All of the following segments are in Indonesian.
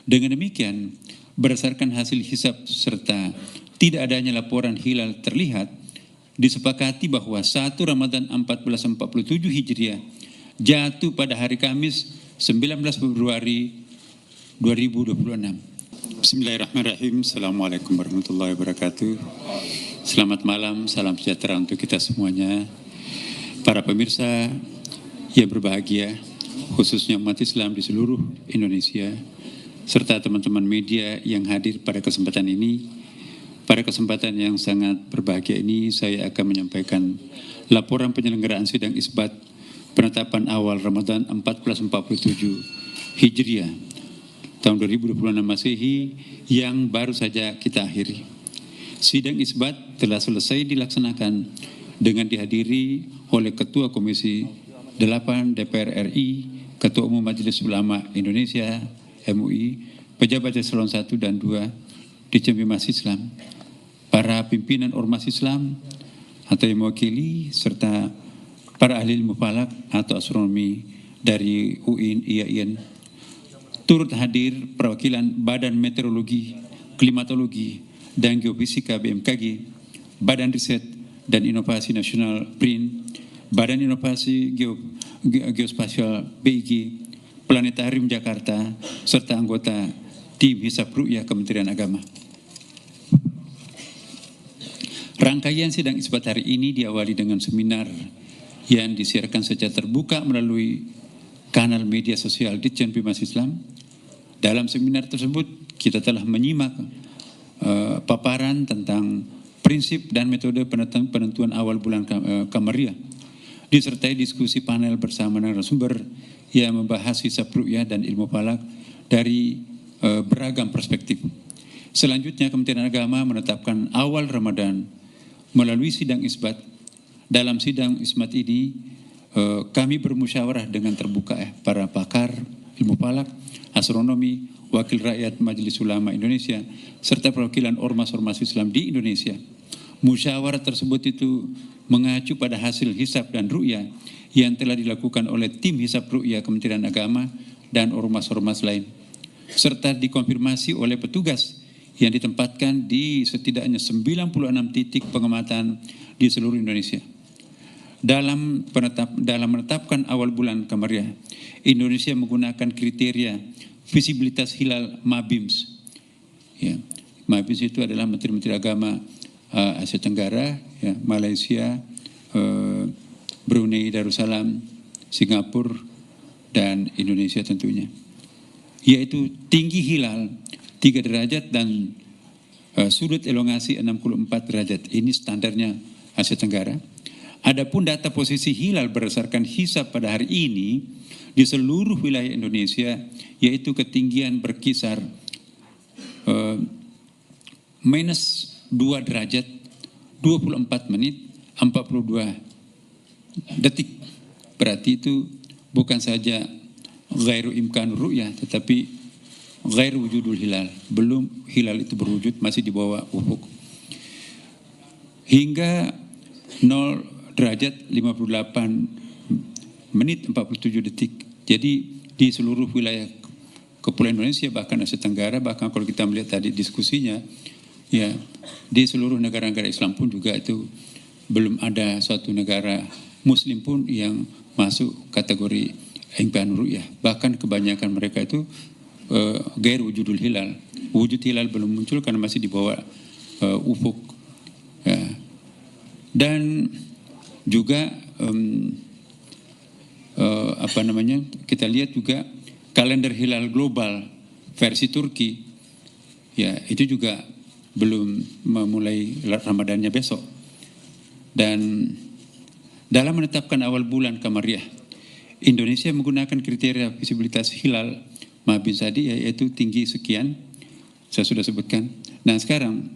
Dengan demikian, berdasarkan hasil hisab serta tidak adanya laporan hilal terlihat, disepakati bahwa 1 Ramadan 1447 Hijriah jatuh pada hari Kamis 19 Februari 2026. Bismillahirrahmanirrahim. Assalamualaikum warahmatullahi wabarakatuh. Selamat malam, salam sejahtera untuk kita semuanya. Para pemirsa yang berbahagia, khususnya umat Islam di seluruh Indonesia, serta teman-teman media yang hadir pada kesempatan ini. Pada kesempatan yang sangat berbahagia ini, saya akan menyampaikan laporan penyelenggaraan sidang isbat penetapan awal Ramadan 1447 Hijriah tahun 2026 Masehi yang baru saja kita akhiri. Sidang isbat telah selesai dilaksanakan dengan dihadiri oleh Ketua Komisi 8 DPR RI, Ketua Umum Majelis Ulama Indonesia MUI, pejabat eselon 1 dan 2 di Cembimas Islam, para pimpinan ormas Islam atau yang mewakili, serta para ahli ilmu falak atau astronomi dari UIN, IAIN. Turut hadir perwakilan Badan Meteorologi, Klimatologi, dan Geofisika BMKG, Badan Riset dan Inovasi Nasional BRIN, Badan Inovasi Geospasial BIG, Planetarium Jakarta, serta anggota tim Hisab Ru'yah Kementerian Agama. Rangkaian sidang isbat hari ini diawali dengan seminar yang disiarkan secara terbuka melalui kanal media sosial Ditjen Bimas Islam. Dalam seminar tersebut kita telah menyimak paparan tentang prinsip dan metode penentuan awal bulan Kamariah, disertai diskusi panel bersama narasumber yang membahas hisab ru'yah dan ilmu falak dari beragam perspektif. Selanjutnya, Kementerian Agama menetapkan awal Ramadan melalui sidang isbat. Dalam sidang isbat ini, kami bermusyawarah dengan terbuka para pakar ilmu falak, astronomi, wakil rakyat Majelis Ulama Indonesia, serta perwakilan ormas-ormas Islam di Indonesia. Musyawarah tersebut itu mengacu pada hasil hisab dan ru'yah yang telah dilakukan oleh tim hisab ru'yah Kementerian Agama dan ormas-ormas lain, serta dikonfirmasi oleh petugas yang ditempatkan di setidaknya 96 titik pengamatan di seluruh Indonesia. Dalam menetapkan awal bulan Kamariah, Indonesia menggunakan kriteria visibilitas hilal MABIMS. Ya, MABIMS itu adalah Menteri-Menteri Agama Asia Tenggara, ya, Malaysia, Brunei Darussalam, Singapura, dan Indonesia tentunya. Yaitu tinggi hilal 3 derajat dan sudut elongasi 64 derajat. Ini standarnya Asia Tenggara. Adapun data posisi hilal berdasarkan hisab pada hari ini di seluruh wilayah Indonesia, yaitu ketinggian berkisar minus 2 derajat 24 menit 42 detik. Berarti itu bukan saja ghairu imkan ru'yah, tetapi ghairu wujudul hilal. Belum hilal itu berwujud, masih di bawah ufuk. Hingga 0 derajat 58 menit 47 detik. Jadi di seluruh wilayah Kepulauan Indonesia, bahkan Asia Tenggara, bahkan kalau kita melihat tadi diskusinya, ya, di seluruh negara-negara Islam pun juga itu belum ada suatu negara Muslim pun yang masuk kategori imkan ru'yah. Bahkan kebanyakan mereka itu gair wujudul hilal. Wujud hilal belum muncul karena masih di bawah ufuk. Ya. Dan juga kita lihat juga kalender hilal global versi Turki, ya, itu juga belum memulai Ramadannya besok. Dan dalam menetapkan awal bulan Kamariah, Indonesia menggunakan kriteria visibilitas hilal MABIMS tadi, yaitu tinggi sekian, saya sudah sebutkan. Nah sekarang,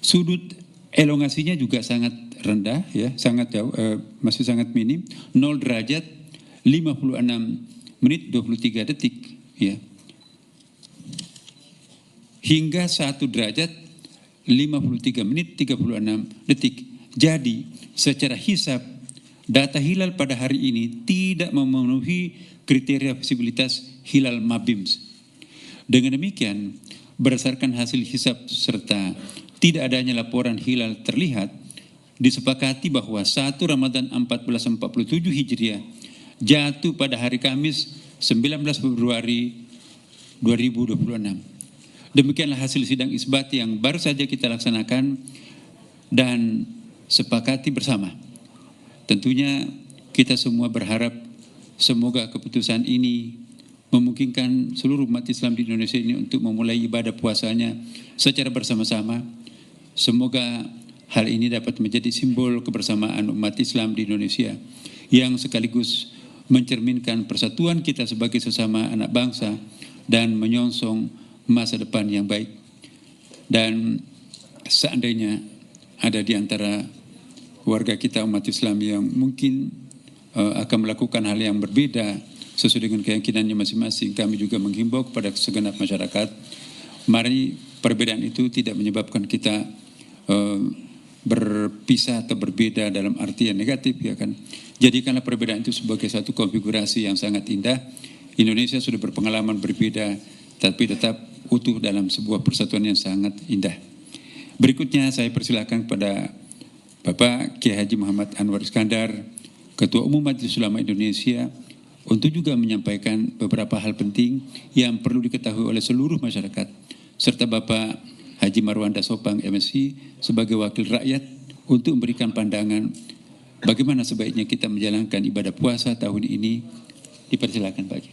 sudut elongasinya juga sangat rendah, ya, sangat jauh, masih sangat minim, 0 derajat 56 menit 23 detik, ya. Hingga 1 derajat 53 menit 36 detik. Jadi secara hisab data hilal pada hari ini tidak memenuhi kriteria visibilitas hilal MABIMS. Dengan demikian, berdasarkan hasil hisab serta tidak adanya laporan hilal terlihat, disepakati bahwa 1 Ramadan 1447 Hijriah jatuh pada hari Kamis 19 Februari 2026. Demikianlah hasil sidang isbat yang baru saja kita laksanakan dan sepakati bersama. Tentunya kita semua berharap semoga keputusan ini memungkinkan seluruh umat Islam di Indonesia ini untuk memulai ibadah puasanya secara bersama-sama. Semoga hal ini dapat menjadi simbol kebersamaan umat Islam di Indonesia yang sekaligus mencerminkan persatuan kita sebagai sesama anak bangsa dan menyongsong masa depan yang baik. Dan seandainya ada di antara warga kita umat Islam yang mungkin akan melakukan hal yang berbeda sesuai dengan keyakinannya masing-masing, kami juga menghimbau kepada segenap masyarakat, mari perbedaan itu tidak menyebabkan kita berpisah atau berbeda dalam arti yang negatif, ya kan. Jadikanlah perbedaan itu sebagai satu konfigurasi yang sangat indah. Indonesia sudah berpengalaman berbeda, tapi tetap utuh dalam sebuah persatuan yang sangat indah. Berikutnya saya persilakan kepada Bapak Kiai Haji Muhammad Anwar Iskandar, Ketua Umum Majelis Ulama Indonesia, untuk juga menyampaikan beberapa hal penting yang perlu diketahui oleh seluruh masyarakat, serta Bapak Haji Marwanda Sopang MSI sebagai wakil rakyat untuk memberikan pandangan bagaimana sebaiknya kita menjalankan ibadah puasa tahun ini. Dipersilakan Pak Haji.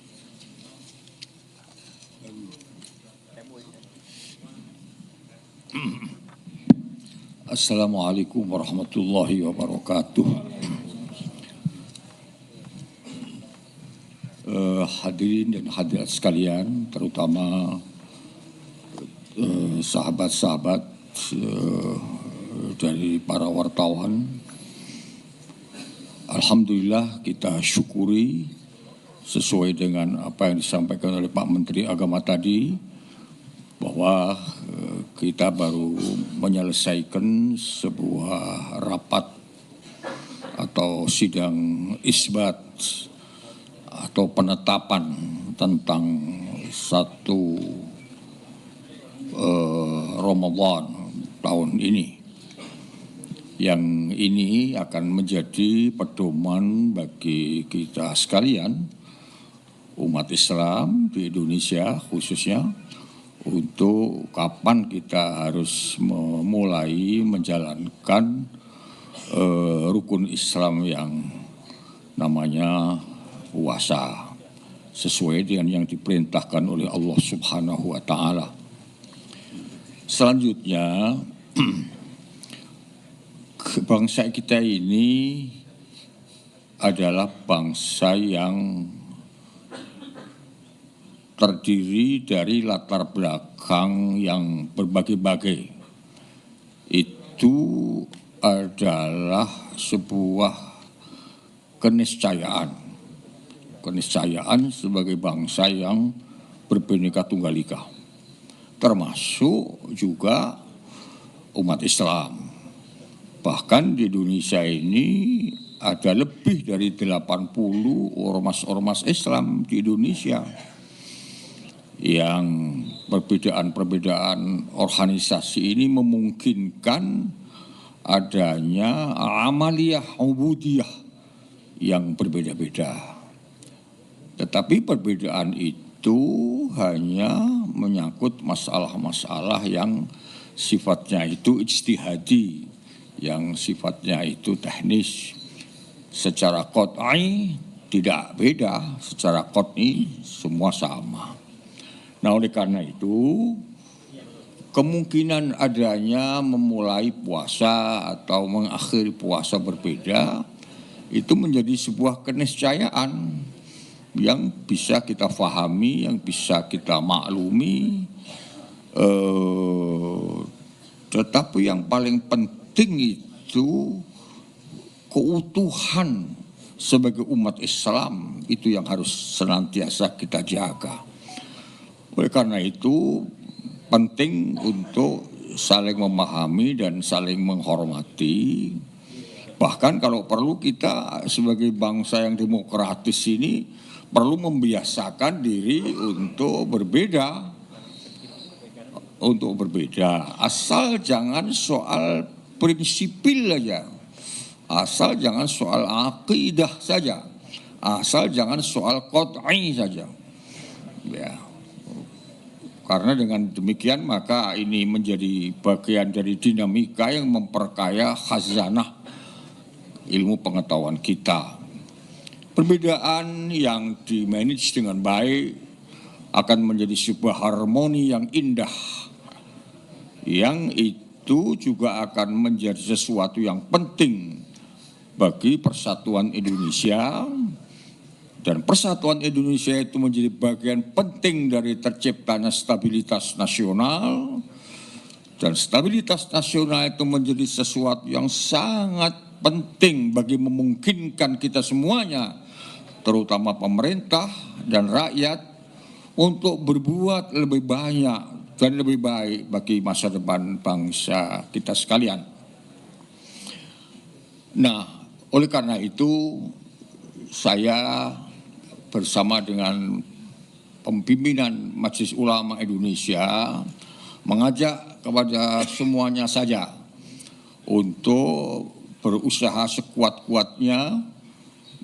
Assalamualaikum warahmatullahi wabarakatuh. Hadirin dan hadirat sekalian, terutama sahabat-sahabat dari para wartawan. Alhamdulillah kita syukuri sesuai dengan apa yang disampaikan oleh Pak Menteri Agama tadi, bahwa kita baru menyelesaikan sebuah rapat atau sidang isbat atau penetapan tentang satu Ramadan tahun ini. Yang ini akan menjadi pedoman bagi kita sekalian, umat Islam di Indonesia khususnya, untuk kapan kita harus memulai menjalankan rukun Islam yang namanya puasa sesuai dengan yang diperintahkan oleh Allah Subhanahu wa taala. Selanjutnya, bangsa kita ini adalah bangsa yang terdiri dari latar belakang yang berbagai-bagai. Itu adalah sebuah keniscayaan sebagai bangsa yang berbhinneka tunggal ika, termasuk juga umat Islam. Bahkan di Indonesia ini ada lebih dari 80 ormas-ormas Islam di Indonesia, yang perbedaan organisasi ini memungkinkan adanya amaliyah ubudiyah yang berbeda-beda. Tetapi perbedaan itu hanya menyangkut masalah-masalah yang sifatnya itu ijtihadi, yang sifatnya itu teknis. Secara qat'i tidak beda, secara qat'i semua sama. Nah, oleh karena itu, kemungkinan adanya memulai puasa atau mengakhiri puasa berbeda itu menjadi sebuah keniscayaan yang bisa kita fahami, yang bisa kita maklumi. Tetapi yang paling penting itu keutuhan sebagai umat Islam, itu yang harus senantiasa kita jaga. Oleh karena itu penting untuk saling memahami dan saling menghormati Bahkan kalau perlu kita sebagai bangsa yang demokratis ini perlu membiasakan diri untuk berbeda. Asal jangan soal prinsipil aja. Asal jangan soal akidah saja. Asal jangan soal qot'i saja. Ya. Karena dengan demikian maka ini menjadi bagian dari dinamika yang memperkaya khazanah ilmu pengetahuan kita. Perbedaan yang dimanage dengan baik akan menjadi sebuah harmoni yang indah, yang itu juga akan menjadi sesuatu yang penting bagi persatuan Indonesia. Dan persatuan Indonesia itu menjadi bagian penting dari terciptanya stabilitas nasional. Dan stabilitas nasional itu menjadi sesuatu yang sangat penting bagi memungkinkan kita semuanya, terutama pemerintah dan rakyat, untuk berbuat lebih banyak dan lebih baik bagi masa depan bangsa kita sekalian. Nah, oleh karena itu saya bersama dengan pimpinan Majelis Ulama Indonesia mengajak kepada semuanya saja untuk berusaha sekuat-kuatnya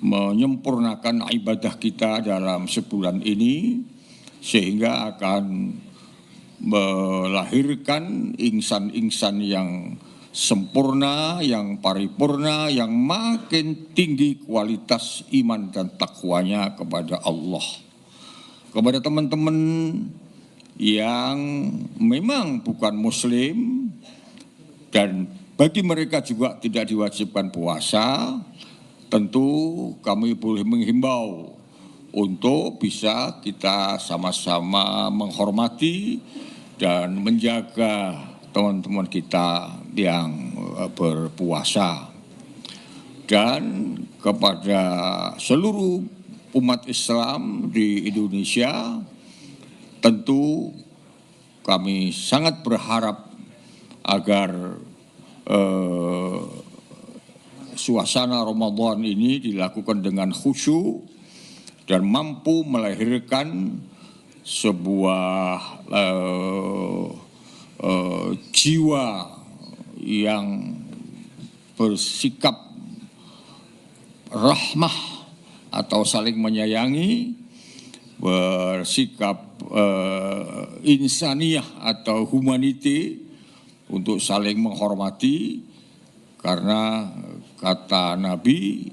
menyempurnakan ibadah kita dalam sebulan ini, sehingga akan melahirkan insan-insan yang sempurna, yang paripurna, yang makin tinggi kualitas iman dan takwanya kepada Allah. Kepada teman-teman yang memang bukan muslim dan bagi mereka juga tidak diwajibkan puasa, tentu kami boleh menghimbau untuk bisa kita sama-sama menghormati dan menjaga teman-teman kita yang berpuasa. Dan kepada seluruh umat Islam di Indonesia, tentu kami sangat berharap agar suasana Ramadan ini dilakukan dengan khusyuk dan mampu melahirkan sebuah jiwa yang bersikap rahmah atau saling menyayangi, bersikap insaniyah atau humanity, untuk saling menghormati, karena kata Nabi,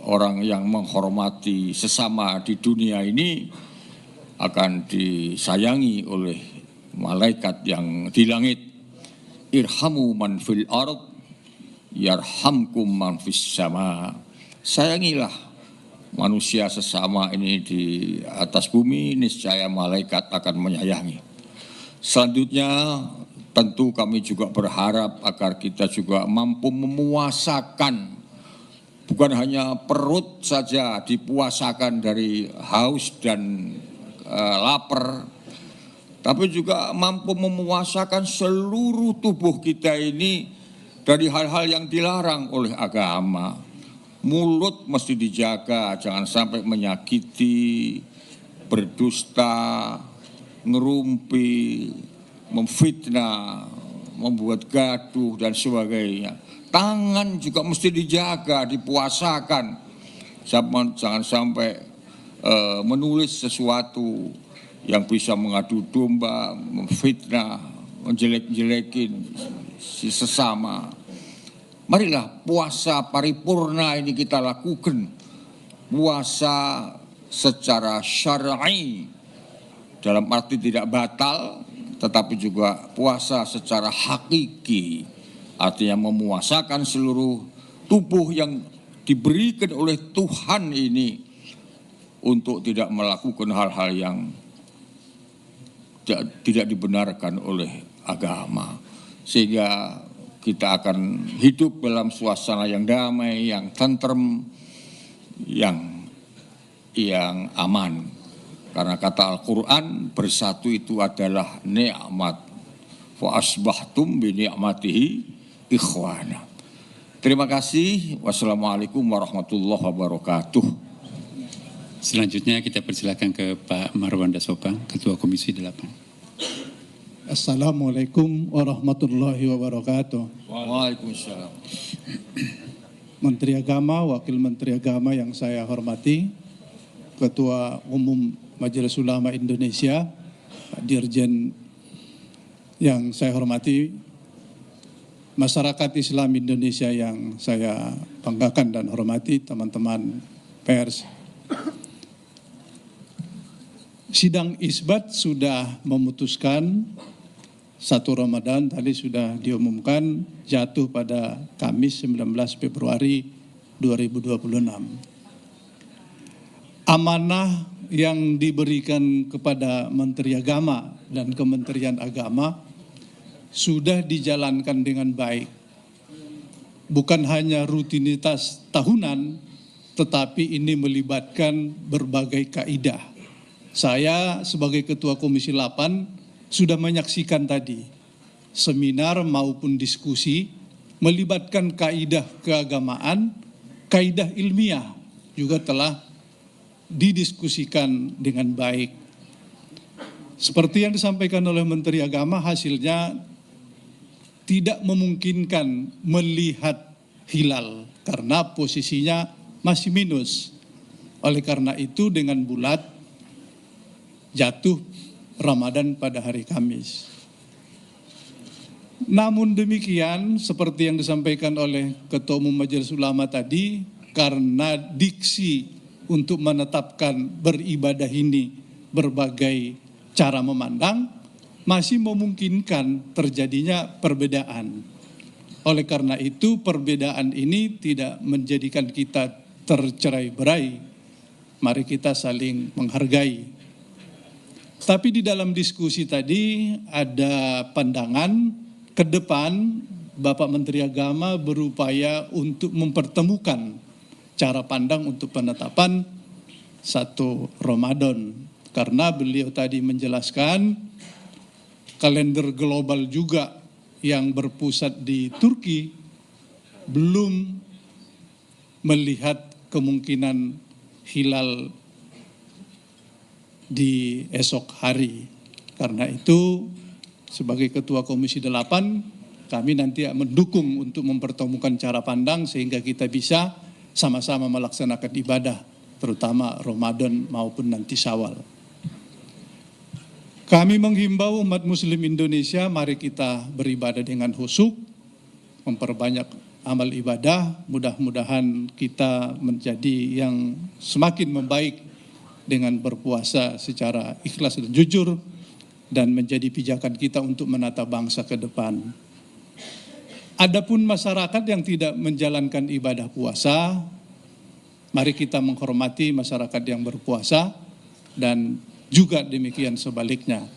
orang yang menghormati sesama di dunia ini akan disayangi oleh malaikat yang di langit. Irhamu man fil ard yarhamkum man fis sama. Sayangilah manusia sesama ini di atas bumi, niscaya malaikat akan menyayangi. Selanjutnya tentu kami juga berharap agar kita juga mampu memuasakan, bukan hanya perut saja dipuasakan dari haus dan lapar, tapi juga mampu memuasakan seluruh tubuh kita ini dari hal-hal yang dilarang oleh agama. Mulut mesti dijaga, jangan sampai menyakiti, berdusta, ngerumpi, memfitnah, membuat gaduh dan sebagainya. Tangan juga mesti dijaga, dipuasakan. Jangan sampai menulis sesuatu yang bisa mengadu domba, memfitnah, menjelek-jelekin si sesama. Marilah puasa paripurna ini kita lakukan. Puasa secara syar'i, dalam arti tidak batal, tetapi juga puasa secara hakiki, artinya memuasakan seluruh tubuh yang diberikan oleh Tuhan ini untuk tidak melakukan hal-hal yang tidak dibenarkan oleh agama, sehingga kita akan hidup dalam suasana yang damai, yang tentrem, yang aman. Karena kata Al-Quran, bersatu itu adalah nikmat. Fa asbahtum bi ni'matihi ikhwana. Terima kasih. Wassalamualaikum warahmatullahi wabarakatuh. Selanjutnya kita persilakan ke Pak Marwan Dasopa, Ketua Komisi 8. Assalamualaikum warahmatullahi wabarakatuh. Waalaikumsalam. Menteri Agama, Wakil Menteri Agama yang saya hormati, Ketua Umum Majelis Ulama Indonesia, Pak Dirjen yang saya hormati, masyarakat Islam Indonesia yang saya banggakan dan hormati, teman-teman pers. Sidang isbat sudah memutuskan 1 Ramadan tadi sudah diumumkan jatuh pada Kamis 19 Februari 2026. Amanah yang diberikan kepada Menteri Agama dan Kementerian Agama sudah dijalankan dengan baik. Bukan hanya rutinitas tahunan, tetapi ini melibatkan berbagai kaidah. Saya sebagai Ketua Komisi 8 sudah menyaksikan tadi seminar maupun diskusi melibatkan kaidah keagamaan, kaidah ilmiah juga telah didiskusikan dengan baik. Seperti yang disampaikan oleh Menteri Agama, hasilnya tidak memungkinkan melihat hilal karena posisinya masih minus. Oleh karena itu dengan bulat jatuh Ramadan pada hari Kamis. Namun demikian, seperti yang disampaikan oleh Ketua Umum Majelis Ulama tadi, karena diksi untuk menetapkan beribadah ini berbagai cara memandang, masih memungkinkan terjadinya perbedaan. Oleh karena itu, perbedaan ini tidak menjadikan kita tercerai-berai. Mari kita saling menghargai. Tapi di dalam diskusi tadi ada pandangan ke depan Bapak Menteri Agama berupaya untuk mempertemukan cara pandang untuk penetapan 1 Ramadan. Karena beliau tadi menjelaskan kalender global juga yang berpusat di Turki belum melihat kemungkinan hilal di esok hari. Karena itu sebagai Ketua Komisi 8 kami nanti mendukung untuk mempertemukan cara pandang sehingga kita bisa sama-sama melaksanakan ibadah terutama Ramadan maupun nanti Syawal. Kami menghimbau umat muslim Indonesia, mari kita beribadah dengan khusyuk, memperbanyak amal ibadah, mudah-mudahan kita menjadi yang semakin membaik dengan berpuasa secara ikhlas dan jujur, dan menjadi pijakan kita untuk menata bangsa ke depan. Adapun masyarakat yang tidak menjalankan ibadah puasa, mari kita menghormati masyarakat yang berpuasa, dan juga demikian sebaliknya.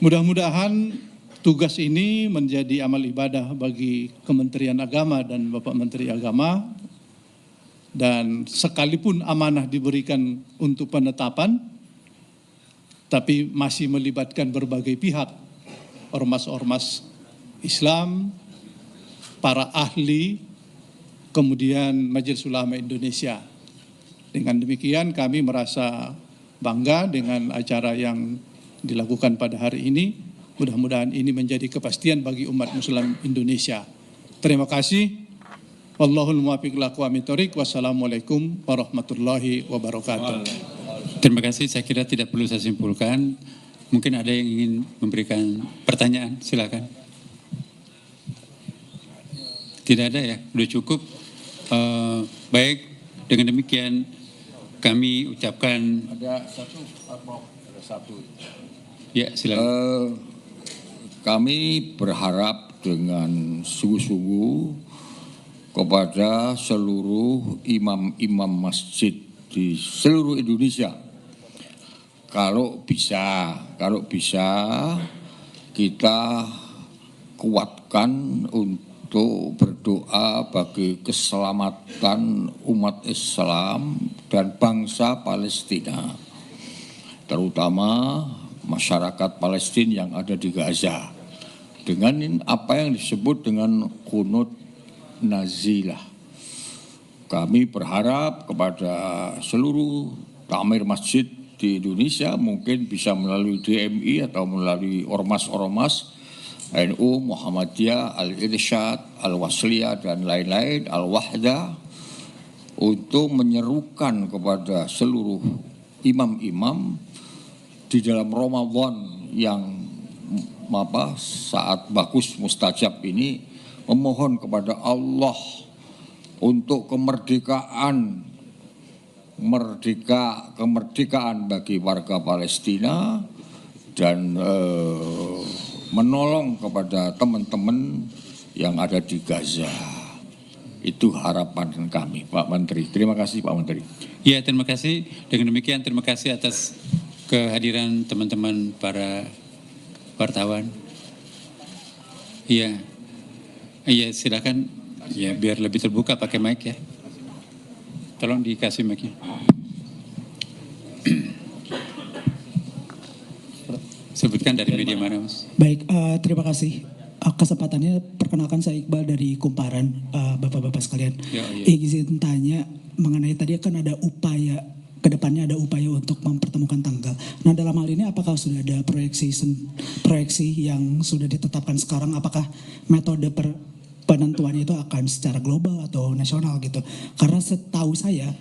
Mudah-mudahan tugas ini menjadi amal ibadah bagi Kementerian Agama dan Bapak Menteri Agama, dan sekalipun amanah diberikan untuk penetapan, tapi masih melibatkan berbagai pihak, ormas-ormas Islam, para ahli, kemudian Majelis Ulama Indonesia. Dengan demikian kami merasa bangga dengan acara yang dilakukan pada hari ini. Mudah-mudahan ini menjadi kepastian bagi umat Muslim Indonesia. Terima kasih. Wallahul muwaffiq ila aqwamit thoriq. Wassalamualaikum warahmatullahi wabarakatuh. Terima kasih, saya kira tidak perlu saya simpulkan. Mungkin ada yang ingin memberikan pertanyaan, silakan. Tidak ada ya, sudah cukup. Baik, dengan demikian kami ucapkan. Ada satu. Ya, silakan. Kami berharap dengan sungguh-sungguh kepada seluruh imam-imam masjid di seluruh Indonesia, kalau bisa kita kuatkan untuk berdoa bagi keselamatan umat Islam dan bangsa Palestina, terutama masyarakat Palestina yang ada di Gaza, dengan apa yang disebut dengan qunut nazilah. Kami berharap kepada seluruh takmir masjid di Indonesia, mungkin bisa melalui DMI atau melalui ormas-ormas NU, Muhammadiyah, Al-Irsyad, Al-Wasliyah, dan lain-lain, Al-Wahdah, untuk menyerukan kepada seluruh imam-imam di dalam Ramadan yang saat bagus mustajab ini, memohon kepada Allah untuk kemerdekaan bagi warga Palestina dan menolong kepada teman-teman yang ada di Gaza. Itu harapan kami, Pak Menteri. Terima kasih, Pak Menteri. Ya, terima kasih. Dengan demikian terima kasih atas kehadiran teman-teman para wartawan. Iya, silakan. Ya, biar lebih terbuka pakai mic ya. Tolong dikasih mic-nya. Sebutkan dari media mana, Mas? Baik, terima kasih. Kesempatannya, perkenalkan saya Iqbal dari Kumparan, Bapak-Bapak sekalian. Ya. Izin tanya mengenai tadi kan ada upaya, kedepannya ada upaya untuk mempertemukan tanggal. Nah, dalam hal ini apakah sudah ada proyeksi yang sudah ditetapkan sekarang? Apakah metode penentuannya itu akan secara global atau nasional gitu? Karena setahu saya,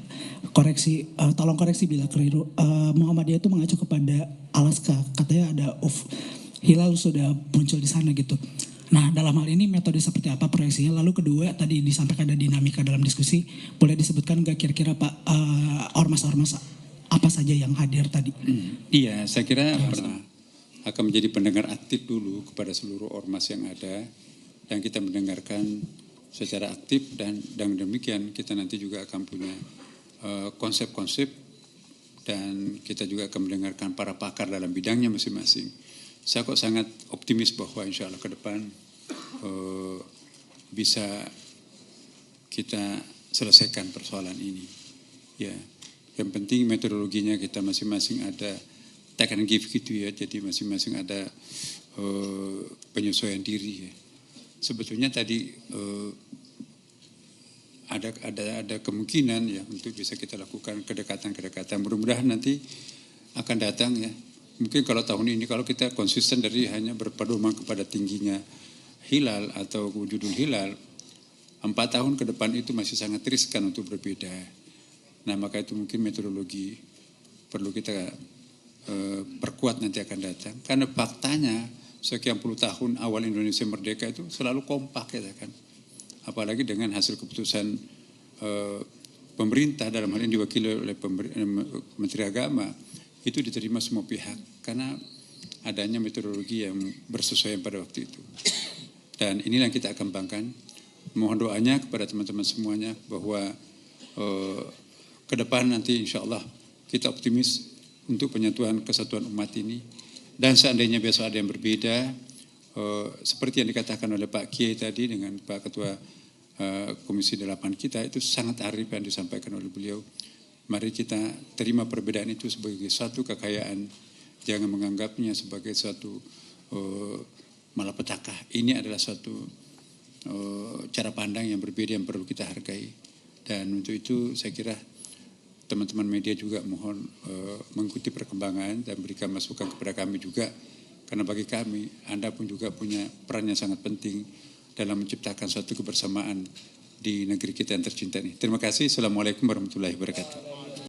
tolong koreksi bila keliru, Muhammadiyah itu mengacu kepada Alaska, katanya ada hilal sudah muncul di sana gitu. Nah, dalam hal ini metode seperti apa proyeksinya? Lalu kedua, tadi disampaikan ada dinamika dalam diskusi, boleh disebutkan nggak kira-kira Pak ormas-ormas apa saja yang hadir tadi? Iya, saya kira akan menjadi pendengar aktif dulu kepada seluruh ormas yang ada, dan kita mendengarkan secara aktif, dan demikian kita nanti juga akan punya konsep-konsep, dan kita juga akan mendengarkan para pakar dalam bidangnya masing-masing. Saya kok sangat optimis bahwa insya Allah ke depan bisa kita selesaikan persoalan ini. Ya, yang penting metodologinya kita masing-masing ada take and give gitu ya. Jadi masing-masing ada penyesuaian diri ya. Sebetulnya tadi ada kemungkinan ya untuk bisa kita lakukan kedekatan. Mudah-mudahan nanti akan datang ya. Mungkin kalau tahun ini kalau kita konsisten dari hanya berpedoman kepada tingginya hilal atau wujudul hilal, 4 tahun ke depan itu masih sangat riskan untuk berbeda. Nah, maka itu mungkin metodologi perlu kita perkuat nanti akan datang. Karena faktanya sekian puluh tahun awal Indonesia merdeka itu selalu kompak ya kan. Apalagi dengan hasil keputusan pemerintah, dalam hal ini diwakili oleh Menteri Agama, itu diterima semua pihak karena adanya metodologi yang bersesuaian pada waktu itu. Dan inilah yang kita kembangkan. Mohon doanya kepada teman-teman semuanya bahwa ke depan nanti insya Allah kita optimis untuk penyatuan kesatuan umat ini. Dan seandainya besok ada yang berbeda, seperti yang dikatakan oleh Pak Kiai tadi dengan Pak Ketua Komisi 8 kita, itu sangat arif yang disampaikan oleh beliau. Mari kita terima perbedaan itu sebagai satu kekayaan, jangan menganggapnya sebagai suatu malapetaka. Ini adalah suatu cara pandang yang berbeda yang perlu kita hargai. Dan untuk itu saya kira teman-teman media juga mohon mengikuti perkembangan dan berikan masukan kepada kami juga. Karena bagi kami, Anda pun juga punya peran yang sangat penting dalam menciptakan suatu kebersamaan di negeri kita yang tercinta ini. Terima kasih. Assalamualaikum warahmatullahi wabarakatuh.